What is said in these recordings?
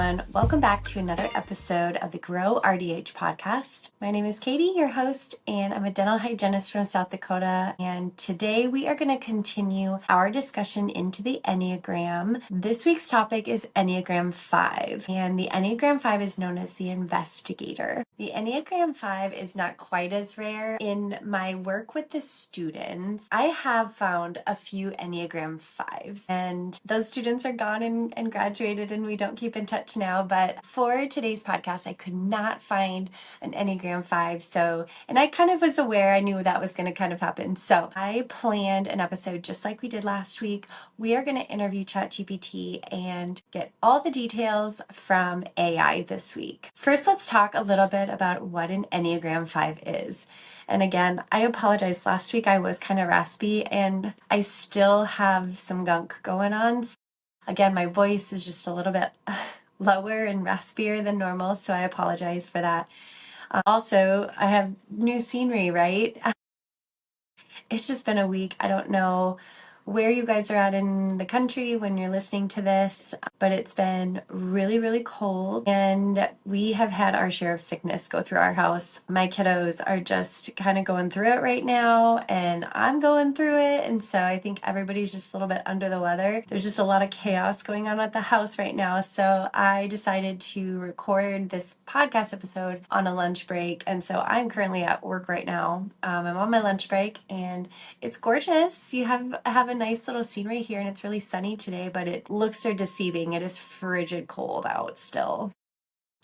everyone. Welcome back to another episode of the Grow RDH podcast. My name is Katie, your host, and I'm a dental hygienist from South Dakota. And today we are going to continue our discussion into the Enneagram. This week's topic is Enneagram 5, and the Enneagram 5 is known as the Investigator. The Enneagram 5 is not quite as rare. In my work with the students, I have found a few Enneagram 5s, and those students are gone and graduated, and we don't keep in touch now. But for today's podcast, I could not find an Enneagram 5. And I kind of was aware, I knew that was going to kind of happen. So I planned an episode just like we did last week. We are going to interview ChatGPT and get all the details from AI this week. First, let's talk a little bit about what an Enneagram 5 is. And again, I apologize. Last week I was kind of raspy and I still have some gunk going on. Again, my voice is just a little bit lower and raspier than normal, so I apologize for that. Also, I have new scenery, right? It's just been a week. I don't know where you guys are at in the country when you're listening to this, but it's been really, really cold, and we have had our share of sickness go through our house. My kiddos are just kind of going through it right now, and I'm going through it, and so I think everybody's just a little bit under the weather. There's just a lot of chaos going on at the house right now, so I decided to record this podcast episode on a lunch break, and so I'm currently at work right now. I'm on my lunch break, and it's gorgeous. You have a nice little scenery here, and it's really sunny today, but it looks so deceiving. It is frigid cold out still,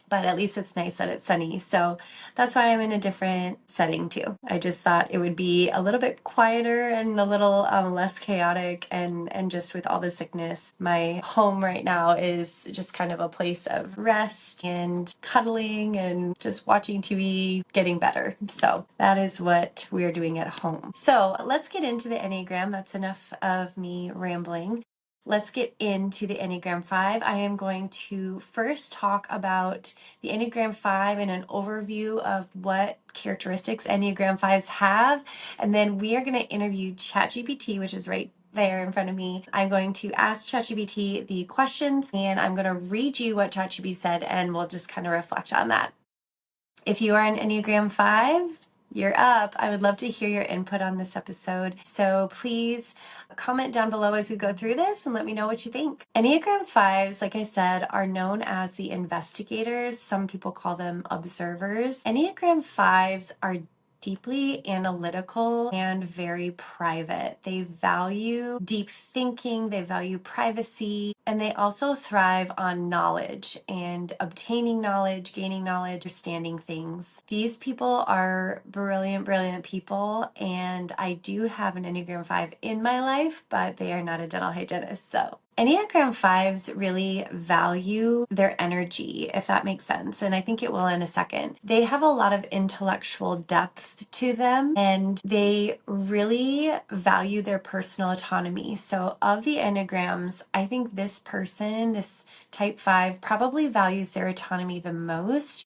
but at least it's nice that it's sunny. So that's why I'm in a different setting too. I just thought it would be a little bit quieter and a little less chaotic, and just with all the sickness, my home right now is just kind of a place of rest and cuddling and just watching TV, getting better. So that is what we're doing at home. So let's get into the Enneagram. That's enough of me rambling. Let's get into the Enneagram 5. I am going to first talk about the Enneagram 5 and an overview of what characteristics Enneagram 5s have. And then we are going to interview ChatGPT, which is right there in front of me. I'm going to ask ChatGPT the questions, and I'm going to read you what ChatGPT said, and we'll just kind of reflect on that. If you are an Enneagram 5, you're up. I would love to hear your input on this episode. So please comment down below as we go through this and let me know what you think. Enneagram 5s, like I said, are known as the investigators. Some people call them observers. Enneagram 5s are deeply analytical and very private. They value deep thinking, they value privacy, and they also thrive on knowledge and obtaining knowledge, gaining knowledge, understanding things. These people are brilliant, brilliant people, and I do have an Enneagram 5 in my life, but they are not a dental hygienist. So Enneagram 5s really value their energy, if that makes sense, and I think it will in a second. They have a lot of intellectual depth to them, and they really value their personal autonomy. So of the Enneagrams, I think this person, this type 5, probably values their autonomy the most,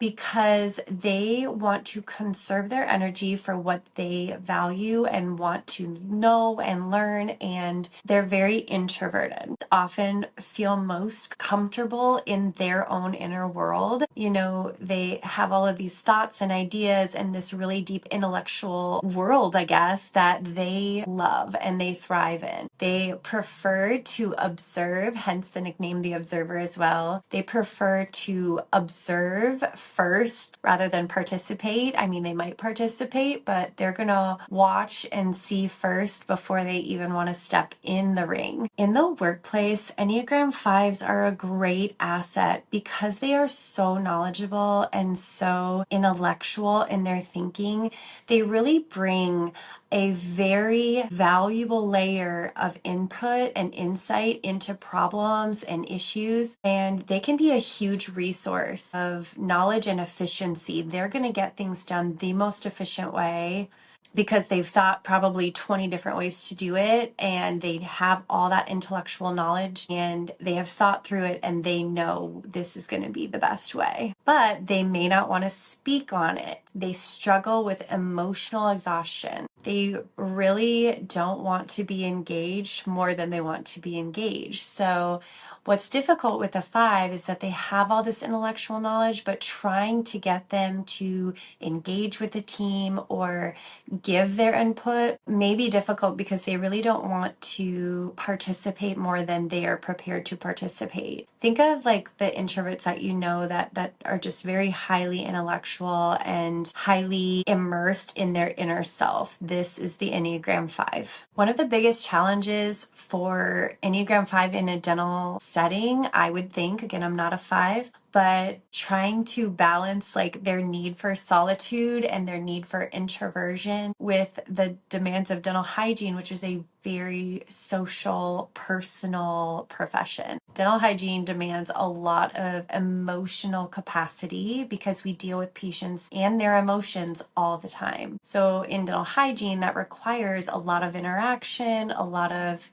because they want to conserve their energy for what they value and want to know and learn, and they're very introverted. Often feel most comfortable in their own inner world. You know, they have all of these thoughts and ideas and this really deep intellectual world, I guess, that they love and they thrive in. They prefer to observe, hence the nickname the Observer as well. They prefer to observe first rather than participate. I mean, they might participate, but they're gonna watch and see first before they even want to step in the ring. In the workplace, Enneagram 5s are a great asset because they are so knowledgeable and so intellectual in their thinking. They really bring a very valuable layer of input and insight into problems and issues, and they can be a huge resource of knowledge and efficiency. They're going to get things done the most efficient way because they've thought probably 20 different ways to do it, and they have all that intellectual knowledge, and they have thought through it, and they know this is going to be the best way. But they may not want to speak on it. They struggle with emotional exhaustion. They really don't want to be engaged more than they want to be engaged. So what's difficult with a 5 is that they have all this intellectual knowledge, but trying to get them to engage with the team or give their input may be difficult because they really don't want to participate more than they are prepared to participate. Think of like the introverts that you know that are just very highly intellectual and highly immersed in their inner self. This is the Enneagram 5. One of the biggest challenges for Enneagram 5 in a dental setting, I would think, again, I'm not a 5, but trying to balance like their need for solitude and their need for introversion with the demands of dental hygiene, which is a very social, personal profession. Dental hygiene demands a lot of emotional capacity because we deal with patients and their emotions all the time. So in dental hygiene, that requires a lot of interaction, a lot of,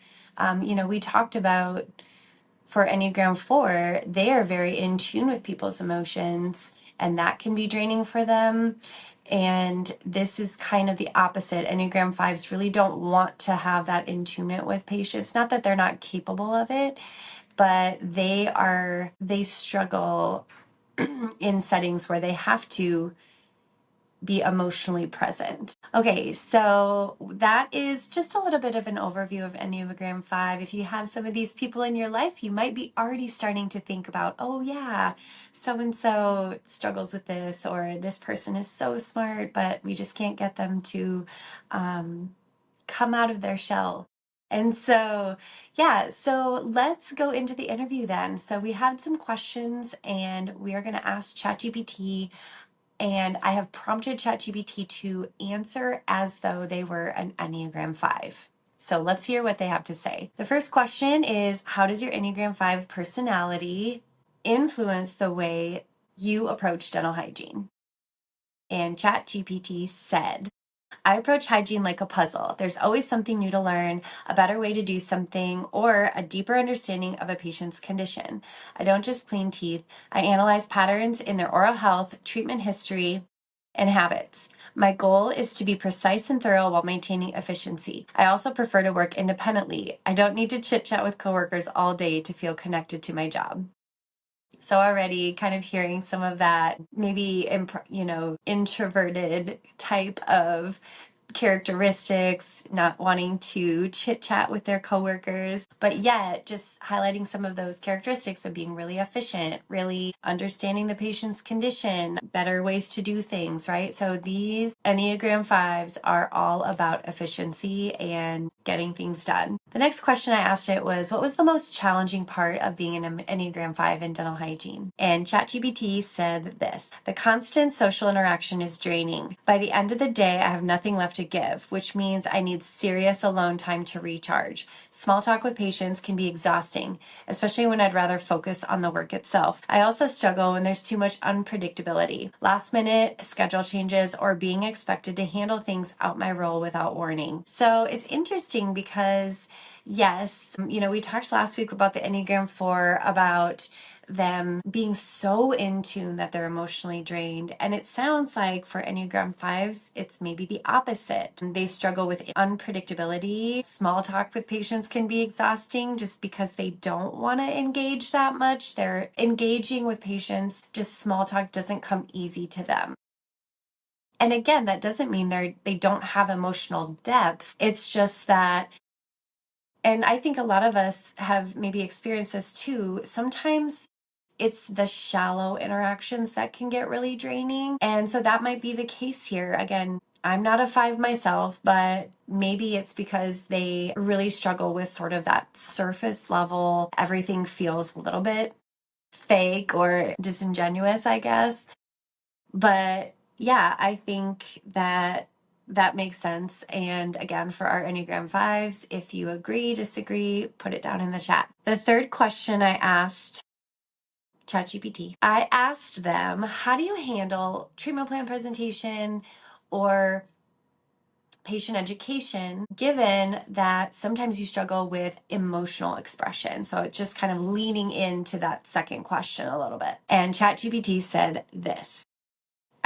we talked about for Enneagram 4, they are very in tune with people's emotions, and that can be draining for them. And this is kind of the opposite. Enneagram 5s really don't want to have that in tune with patients. Not that they're not capable of it, but they struggle in settings where they have to be emotionally present. Okay, so that is just a little bit of an overview of Enneagram 5. If you have some of these people in your life, you might be already starting to think about, oh yeah, so-and-so struggles with this, or this person is so smart, but we just can't get them to come out of their shell. And so, yeah, so let's go into the interview then. So we had some questions and we are going to ask ChatGPT, and I have prompted ChatGPT to answer as though they were an Enneagram 5. So let's hear what they have to say. The first question is, how does your Enneagram 5 personality influence the way you approach dental hygiene? And ChatGPT said, I approach hygiene like a puzzle. There's always something new to learn, a better way to do something, or a deeper understanding of a patient's condition. I don't just clean teeth. I analyze patterns in their oral health, treatment history, and habits. My goal is to be precise and thorough while maintaining efficiency. I also prefer to work independently. I don't need to chit-chat with coworkers all day to feel connected to my job. So already kind of hearing some of that maybe, introverted type of characteristics, not wanting to chit chat with their coworkers, but yet just highlighting some of those characteristics of being really efficient, really understanding the patient's condition, better ways to do things, right? So these Enneagram 5s are all about efficiency and getting things done. The next question I asked it was, what was the most challenging part of being an Enneagram 5 in dental hygiene? And ChatGPT said this: the constant social interaction is draining. By the end of the day, I have nothing left to give, which means I need serious alone time to recharge. Small talk with patients can be exhausting, especially when I'd rather focus on the work itself. I also struggle when there's too much unpredictability, last minute schedule changes, or being expected to handle things out my role without warning. So it's interesting because yes, we talked last week about the Enneagram 4, about them being so in tune that they're emotionally drained. And it sounds like for Enneagram 5s, it's maybe the opposite. They struggle with unpredictability. Small talk with patients can be exhausting just because they don't want to engage that much. They're engaging with patients, just small talk doesn't come easy to them. And again, that doesn't mean they don't have emotional depth. It's just that, and I think a lot of us have maybe experienced this too, sometimes it's the shallow interactions that can get really draining. And so that might be the case here. Again, I'm not a 5 myself, but maybe it's because they really struggle with sort of that surface level. Everything feels a little bit fake or disingenuous, I guess. But yeah, I think that makes sense. And again, for our Enneagram 5s, if you agree, disagree, put it down in the chat. The third question I asked ChatGPT, I asked them, how do you handle treatment plan presentation or patient education, given that sometimes you struggle with emotional expression? So it's just kind of leaning into that second question a little bit. And ChatGPT said this: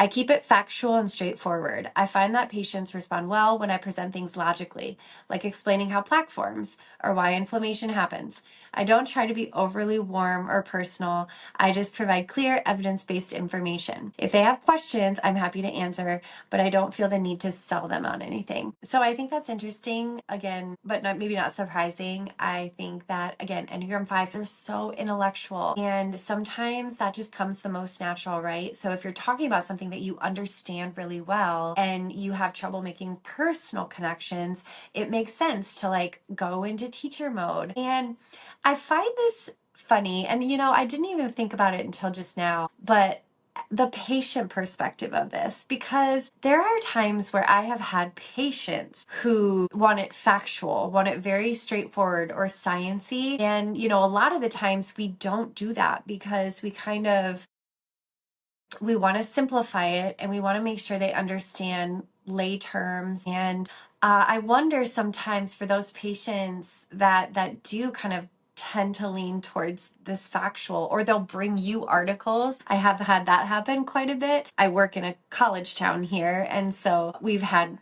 I keep it factual and straightforward. I find that patients respond well when I present things logically, like explaining how plaque forms or why inflammation happens. I don't try to be overly warm or personal. I just provide clear, evidence-based information. If they have questions, I'm happy to answer, but I don't feel the need to sell them on anything. So I think that's interesting, again, but maybe not surprising. I think that, again, Enneagram Fives are so intellectual, and sometimes that just comes the most natural, right? So if you're talking about something that you understand really well and you have trouble making personal connections, it makes sense to like go into teacher mode. And I find this funny, and I didn't even think about it until just now, but the patient perspective of this, because there are times where I have had patients who want it factual, want it very straightforward or sciencey. And, a lot of the times we don't do that because we want to simplify it and we want to make sure they understand lay terms. And I wonder sometimes for those patients that do kind of tend to lean towards this factual, or they'll bring you articles. I have had that happen quite a bit. I work in a college town here, and so we've had,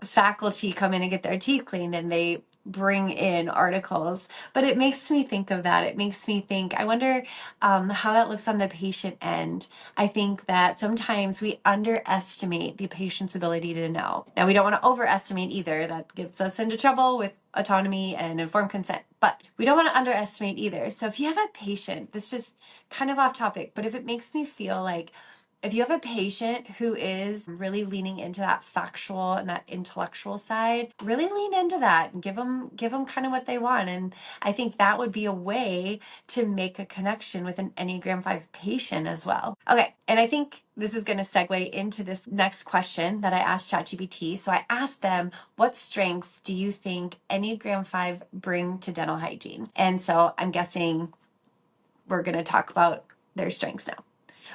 faculty come in and get their teeth cleaned, and they bring in articles. But it makes me think of that. It makes me think, I wonder how that looks on the patient end. I think that sometimes we underestimate the patient's ability to know. Now, we don't want to overestimate either. That gets us into trouble with autonomy and informed consent, but we don't want to underestimate either. So if you have a patient, this is just kind of off topic, but if it makes me feel like if you have a patient who is really leaning into that factual and that intellectual side, really lean into that and give them kind of what they want. And I think that would be a way to make a connection with an Enneagram 5 patient as well. Okay, and I think this is going to segue into this next question that I asked ChatGPT. So I asked them, what strengths do you think Enneagram 5 bring to dental hygiene? And so I'm guessing we're going to talk about their strengths now.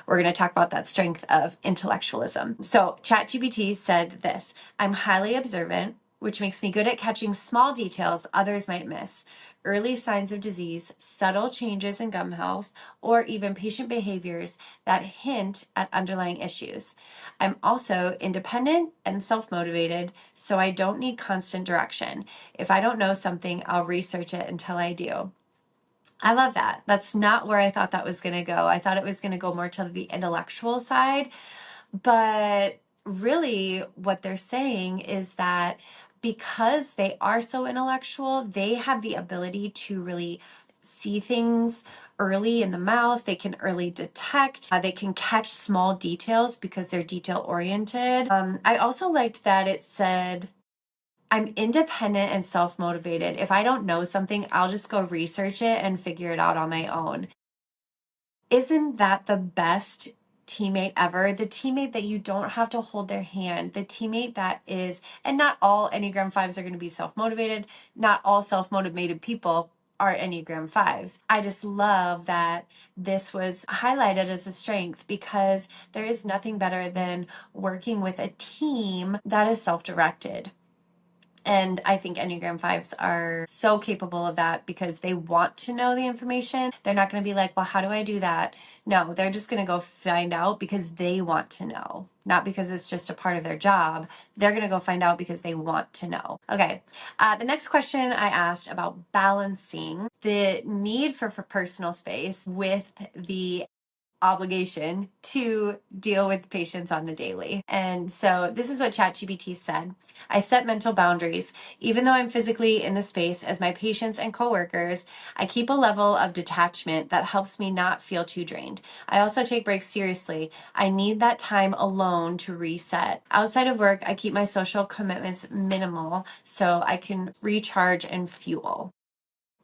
We're going to talk about that strength of intellectualism. So ChatGPT said this: I'm highly observant, which makes me good at catching small details others might miss, early signs of disease, subtle changes in gum health, or even patient behaviors that hint at underlying issues. I'm also independent and self-motivated, so I don't need constant direction. If I don't know something, I'll research it until I do. I love that. That's not where I thought that was going to go. I thought it was going to go more to the intellectual side. But really, what they're saying is that because they are so intellectual, they have the ability to really see things early in the mouth. They can early detect. They can catch small details because they're detail oriented. I also liked that it said, I'm independent and self-motivated. If I don't know something, I'll just go research it and figure it out on my own. Isn't that the best teammate ever? The teammate that you don't have to hold their hand, the teammate that is, and not all Enneagram 5s are going to be self-motivated. Not all self-motivated people are Enneagram 5s. I just love that this was highlighted as a strength because there is nothing better than working with a team that is self-directed. And I think Enneagram 5s are so capable of that because they want to know the information. They're not going to be like, well, how do I do that? No, they're just going to go find out because they want to know, not because it's just a part of their job. They're going to go find out because they want to know. Okay. The next question I asked about balancing the need for personal space with the obligation to deal with patients on the daily. And so this is what ChatGPT said. I set mental boundaries. Even though I'm physically in the space as my patients and coworkers, I keep a level of detachment that helps me not feel too drained. I also take breaks seriously. I need that time alone to reset. Outside of work, I keep my social commitments minimal so I can recharge and fuel.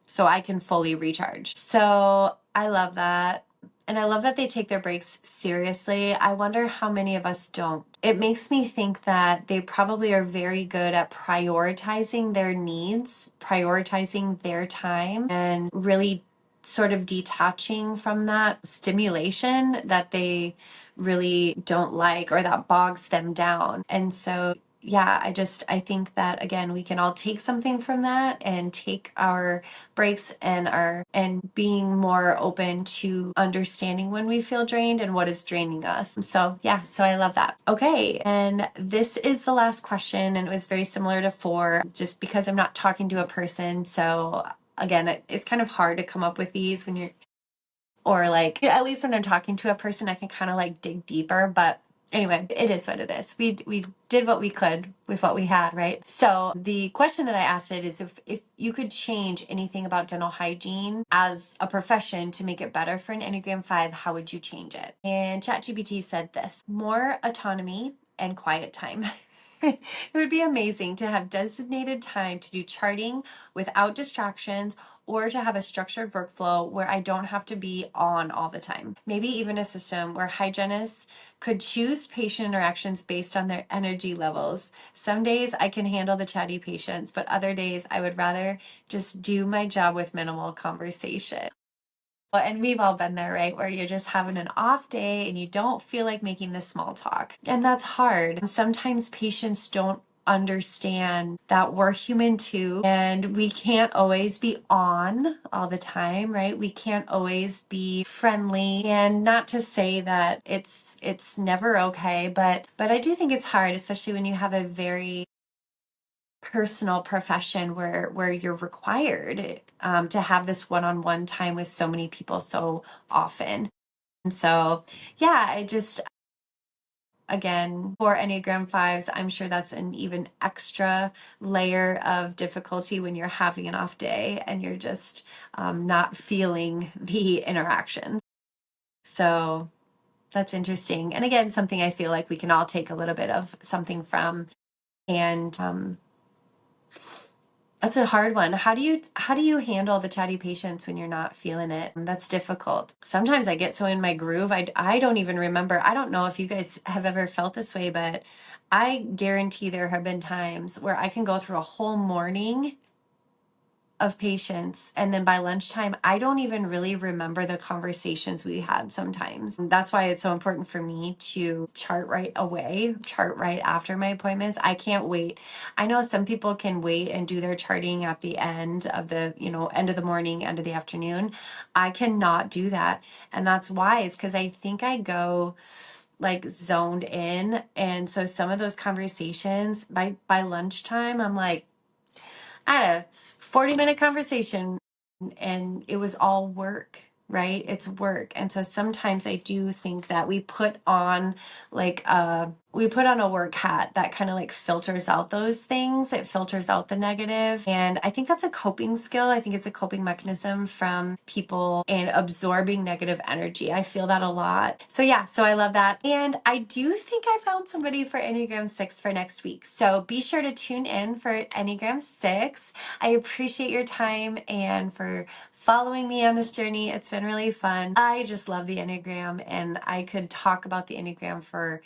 So I can fully recharge. So I love that. And I love that they take their breaks seriously. I wonder how many of us don't. It makes me think that they probably are very good at prioritizing their needs, prioritizing their time, and really sort of detaching from that stimulation that they really don't like or that bogs them down. And so I think that again, we can all take something from that and take our breaks and being more open to understanding when we feel drained and what is draining us. So I love that. Okay. And this is the last question, and it was very similar to 4, just because I'm not talking to a person. So again, it's kind of hard to come up with these when you're, or like, at least when I'm talking to a person, I can kind of like dig deeper, but anyway, it is what it is. We did what we could with what we had, right? So the question that I asked it is, if you could change anything about dental hygiene as a profession to make it better for an Enneagram 5, how would you change it? And ChatGPT said this: more autonomy and quiet time. It would be amazing to have designated time to do charting without distractions, or to have a structured workflow where I don't have to be on all the time. Maybe even a system where hygienists could choose patient interactions based on their energy levels. Some days I can handle the chatty patients, but other days I would rather just do my job with minimal conversation. And we've all been there, right? Where you're just having an off day and you don't feel like making the small talk. And that's hard. Sometimes patients don't understand that we're human too, and we can't always be on all the time, right? We can't always be friendly, and not to say that it's never okay, but I do think it's hard, especially when you have a very personal profession where you're required to have this one-on-one time with so many people so often. And so I just, again, for Enneagram 5s, I'm sure that's an even extra layer of difficulty when you're having an off day and you're just not feeling the interaction. So that's interesting, and again, something I feel like we can all take a little bit of something from. And that's a hard one. How do you handle the chatty patients when you're not feeling it? That's difficult. Sometimes I get so in my groove, I don't even remember. I don't know if you guys have ever felt this way, but I guarantee there have been times where I can go through a whole morning of patients, and then by lunchtime I don't even really remember the conversations we had sometimes. And that's why it's so important for me to chart right after my appointments. I can't wait. I know some people can wait and do their charting at the end of the end of the morning, end of the afternoon. I cannot do that, and that's wise, because I think I go like zoned in, and so some of those conversations by lunchtime, I'm like, I had a 40-minute conversation and it was all work, right? It's work. And so sometimes I do think that we put on a work hat that kind of like filters out those things. It filters out the negative. And I think that's a coping skill. I think it's a coping mechanism from people in absorbing negative energy. I feel that a lot. So I love that. And I do think I found somebody for Enneagram 6 for next week. So be sure to tune in for Enneagram 6. I appreciate your time and for following me on this journey. It's been really fun. I just love the Enneagram, and I could talk about the Enneagram for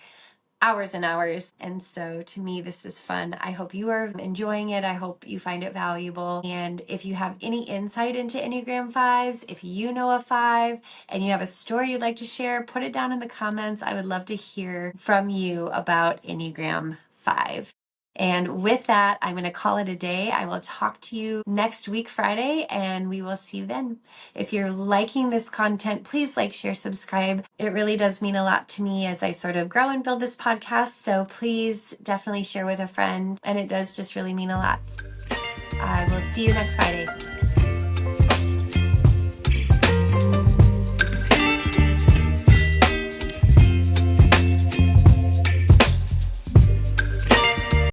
hours and hours. And so to me, this is fun. I hope you are enjoying it. I hope you find it valuable. And if you have any insight into Enneagram 5s, if you know a 5 and you have a story you'd like to share, put it down in the comments. I would love to hear from you about Enneagram 5. And with that, I'm going to call it a day. I will talk to you next week, Friday, and we will see you then. If you're liking this content, please like, share, subscribe. It really does mean a lot to me as I sort of grow and build this podcast. So please definitely share with a friend. And it does just really mean a lot. I will see you next Friday.